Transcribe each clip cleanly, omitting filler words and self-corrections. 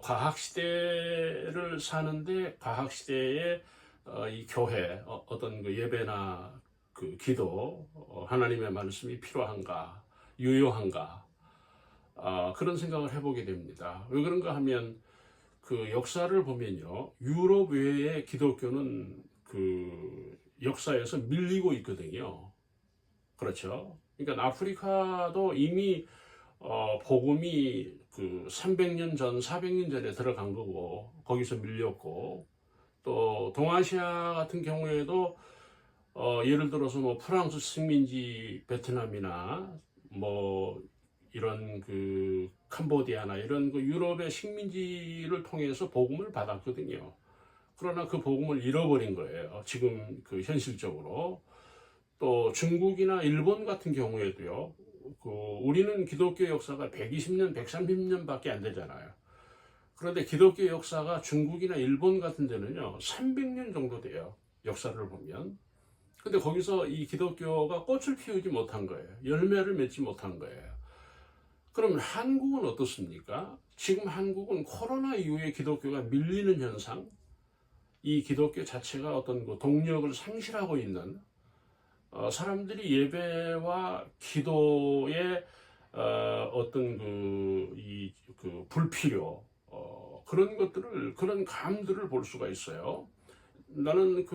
과학 시대를 사는데 과학 시대에 이 교회 어떤 그 예배나 그 기도 하나님의 말씀이 필요한가 유효한가 그런 생각을 해보게 됩니다. 왜 그런가 하면 그 역사를 보면요, 유럽 외의 기독교는 그 역사에서 밀리고 있거든요. 그렇죠. 그러니까 아프리카도 이미 복음이 그 300년 전, 400년 전에 들어간 거고 거기서 밀렸고, 또 동아시아 같은 경우에도 예를 들어서 뭐 프랑스 식민지 베트남이나 뭐 이런 그 캄보디아나 이런 그 유럽의 식민지를 통해서 복음을 받았거든요. 그러나 그 복음을 잃어버린 거예요. 지금 그 현실적으로. 또 중국이나 일본 같은 경우에도요. 그 우리는 기독교 역사가 120년, 130년밖에 안 되잖아요. 그런데 기독교 역사가 중국이나 일본 같은 데는요, 300년 정도 돼요. 역사를 보면. 근데 거기서 이 기독교가 꽃을 피우지 못한 거예요. 열매를 맺지 못한 거예요. 그러면 한국은 어떻습니까? 지금 한국은 코로나 이후에 기독교가 밀리는 현상, 이 기독교 자체가 어떤 그 동력을 상실하고 있는, 사람들이 예배와 기도의 어떤 그 불필요, 그런 것들을, 그런 감들을 볼 수가 있어요. 나는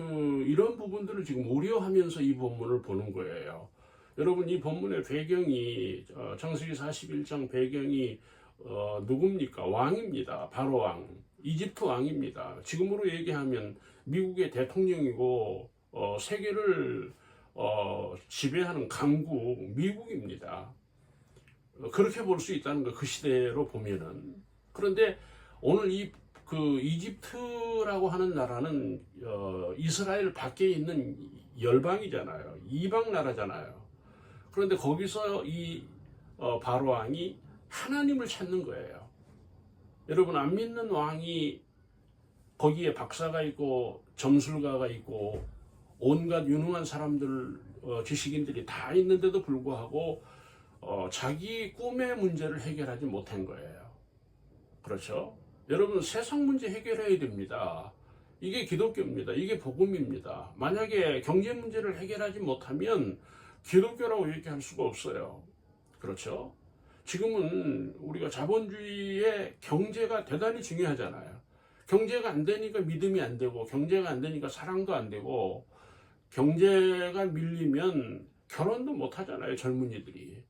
이런 부분들을 지금 우려하면서 이 본문을 보는 거예요. 여러분, 이 본문의 배경이 창세기 41장 배경이 누굽니까? 왕입니다. 바로 왕, 이집트 왕입니다. 지금으로 얘기하면 미국의 대통령이고 세계를 지배하는 강국 미국입니다. 그렇게 볼 수 있다는 거, 그 시대로 보면은. 그런데 오늘 그 이집트라고 하는 나라는 이스라엘 밖에 있는 열방이잖아요. 이방 나라잖아요. 그런데 거기서 이 바로 왕이 하나님을 찾는 거예요. 여러분, 안 믿는 왕이 거기에 박사가 있고 점술가가 있고 온갖 유능한 사람들, 지식인들이 다 있는데도 불구하고 자기 꿈의 문제를 해결하지 못한 거예요. 그렇죠? 여러분, 세상 문제 해결해야 됩니다. 이게 기독교입니다. 이게 복음입니다. 만약에 경제 문제를 해결하지 못하면 기독교라고 얘기할 수가 없어요. 그렇죠? 지금은 우리가 자본주의의 경제가 대단히 중요하잖아요. 경제가 안 되니까 믿음이 안 되고, 경제가 안 되니까 사랑도 안 되고, 경제가 밀리면 결혼도 못 하잖아요, 젊은이들이.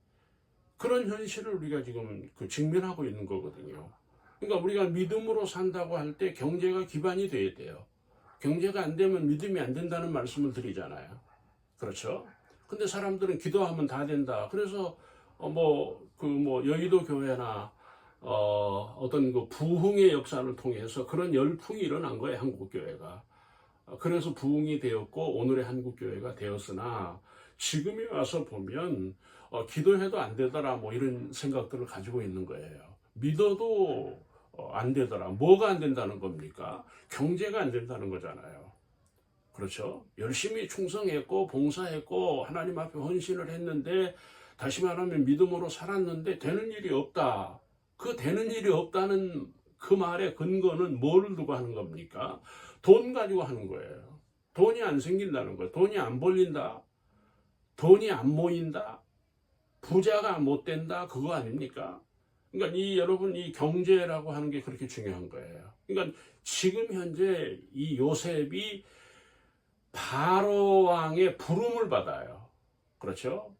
그런 현실을 우리가 지금 직면하고 있는 거거든요. 그러니까 우리가 믿음으로 산다고 할 때 경제가 기반이 돼야 돼요. 경제가 안 되면 믿음이 안 된다는 말씀을 드리잖아요. 그렇죠? 근데 사람들은 기도하면 다 된다. 그래서 여의도 교회나 어떤 그 부흥의 역사를 통해서 그런 열풍이 일어난 거예요, 한국 교회가. 그래서 부흥이 되었고 오늘의 한국 교회가 되었으나, 지금에 와서 보면 기도해도 안 되더라, 뭐 이런 생각들을 가지고 있는 거예요. 믿어도 안 되더라. 뭐가 안 된다는 겁니까? 경제가 안 된다는 거잖아요. 그렇죠? 열심히 충성했고 봉사했고 하나님 앞에 헌신을 했는데, 다시 말하면 믿음으로 살았는데 되는 일이 없다. 그 되는 일이 없다는 그 말의 근거는 뭐를 두고 하는 겁니까? 돈 가지고 하는 거예요. 돈이 안 생긴다는 거예요. 돈이 안 벌린다. 돈이 안 모인다. 부자가 못 된다. 그거 아닙니까? 그러니까 여러분, 이 경제라고 하는 게 그렇게 중요한 거예요. 그러니까 지금 현재 이 요셉이 바로 왕의 부름을 받아요. 그렇죠?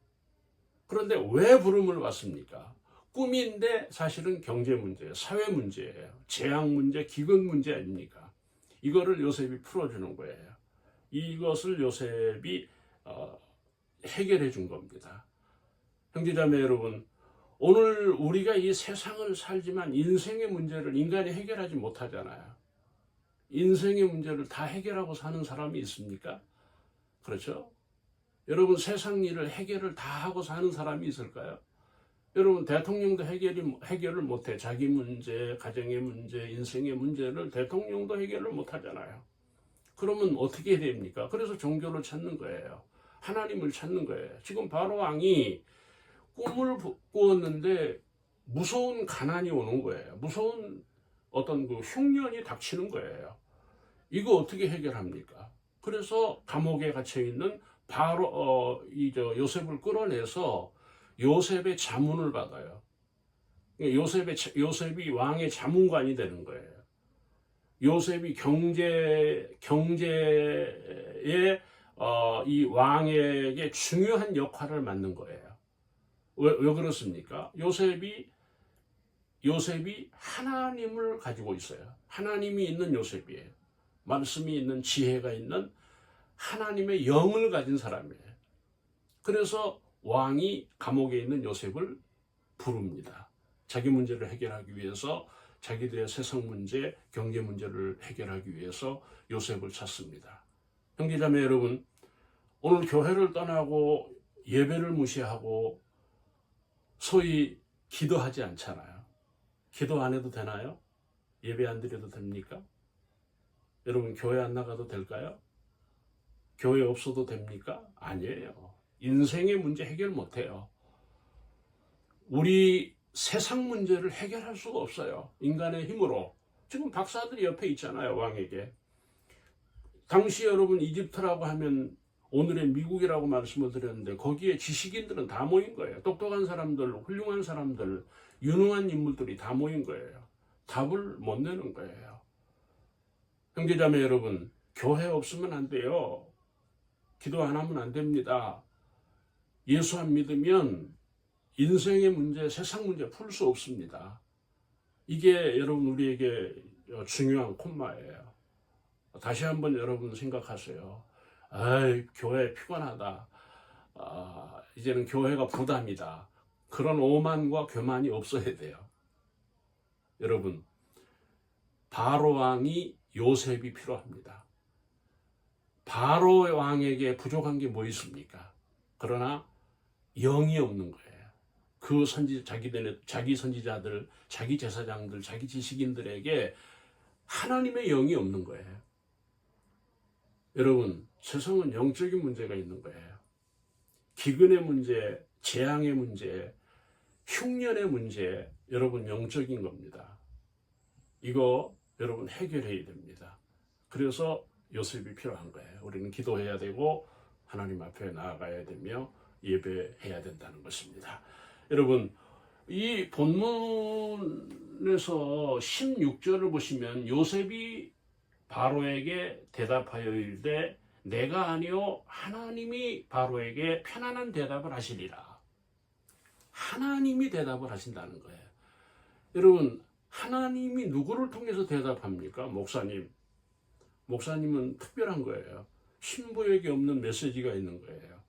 그런데 왜 부름을 받습니까? 꿈인데 사실은 경제 문제예요. 사회 문제예요. 재앙 문제, 기근 문제 아닙니까? 이거를 요셉이 풀어주는 거예요. 이것을 요셉이 해결해 준 겁니다. 형제자매 여러분, 오늘 우리가 이 세상을 살지만 인생의 문제를 인간이 해결하지 못하잖아요. 인생의 문제를 다 해결하고 사는 사람이 있습니까? 그렇죠? 여러분, 세상 일을 해결을 다 하고 사는 사람이 있을까요? 여러분, 대통령도 해결을 못해. 자기 문제, 가정의 문제, 인생의 문제를 대통령도 해결을 못하잖아요. 그러면 어떻게 해야 됩니까? 그래서 종교를 찾는 거예요. 하나님을 찾는 거예요. 지금 바로 왕이 꿈을 꾸었는데 무서운 가난이 오는 거예요. 무서운 어떤 그 흉년이 닥치는 거예요. 이거 어떻게 해결합니까? 그래서 감옥에 갇혀 있는 바로 요셉을 끌어내서 요셉의 자문을 받아요. 요셉이 왕의 자문관이 되는 거예요. 요셉이 경제에 이 왕에게 중요한 역할을 맡는 거예요. 왜 그렇습니까? 요셉이 하나님을 가지고 있어요. 하나님이 있는 요셉이에요. 말씀이 있는, 지혜가 있는 하나님의 영을 가진 사람이에요. 그래서 왕이 감옥에 있는 요셉을 부릅니다. 자기 문제를 해결하기 위해서, 자기들의 세상 문제, 경제 문제를 해결하기 위해서 요셉을 찾습니다. 형제자매 여러분, 오늘 교회를 떠나고 예배를 무시하고 소위 기도하지 않잖아요. 기도 안 해도 되나요? 예배 안 드려도 됩니까? 여러분, 교회 안 나가도 될까요? 교회 없어도 됩니까? 아니에요. 인생의 문제 해결 못해요. 우리 세상 문제를 해결할 수가 없어요. 인간의 힘으로. 지금 박사들이 옆에 있잖아요, 왕에게. 당시 여러분 이집트라고 하면 오늘의 미국이라고 말씀을 드렸는데 거기에 지식인들은 다 모인 거예요. 똑똑한 사람들, 훌륭한 사람들, 유능한 인물들이 다 모인 거예요. 답을 못 내는 거예요. 형제자매 여러분, 교회 없으면 안 돼요. 기도 안 하면 안 됩니다. 예수 안 믿으면 인생의 문제, 세상 문제 풀 수 없습니다. 이게 여러분 우리에게 중요한 콤마예요. 다시 한번 여러분 생각하세요. 아이, 교회 피곤하다. 이제는 교회가 부담이다. 그런 오만과 교만이 없어야 돼요. 여러분, 바로 왕이 요셉이 필요합니다. 바로 왕에게 부족한 게 뭐 있습니까? 그러나 영이 없는 거예요. 그 자기 선지자들, 자기 제사장들, 자기 지식인들에게 하나님의 영이 없는 거예요. 여러분, 세상은 영적인 문제가 있는 거예요. 기근의 문제, 재앙의 문제, 흉년의 문제, 여러분 영적인 겁니다. 이거 여러분 해결해야 됩니다. 그래서 요셉이 필요한 거예요. 우리는 기도해야 되고 하나님 앞에 나아가야 되며 예배해야 된다는 것입니다. 여러분, 이 본문에서 16절을 보시면 요셉이 바로에게 대답하여 이르되 내가 아니요 하나님이 바로에게 편안한 대답을 하시리라. 하나님이 대답을 하신다는 거예요. 여러분, 하나님이 누구를 통해서 대답합니까? 목사님은 특별한 거예요. 신부에게 없는 메시지가 있는 거예요.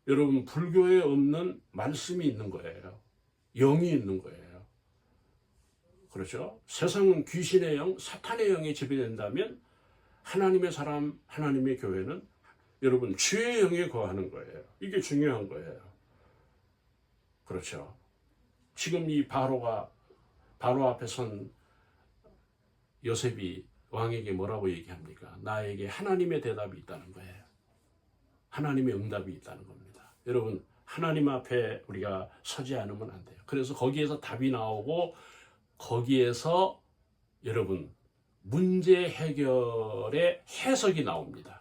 여러분, 불교에 없는 말씀이 있는 거예요. 영이 있는 거예요. 그렇죠? 세상은 귀신의 영, 사탄의 영에 지배된다면 하나님의 사람, 하나님의 교회는 여러분 주의 영에 거하는 거예요. 이게 중요한 거예요. 그렇죠? 지금 이 바로 앞에 선 요셉이 왕에게 뭐라고 얘기합니까? 나에게 하나님의 대답이 있다는 거예요. 하나님의 응답이 있다는 겁니다. 여러분, 하나님 앞에 우리가 서지 않으면 안 돼요. 그래서 거기에서 답이 나오고 거기에서 여러분 문제 해결의 해석이 나옵니다.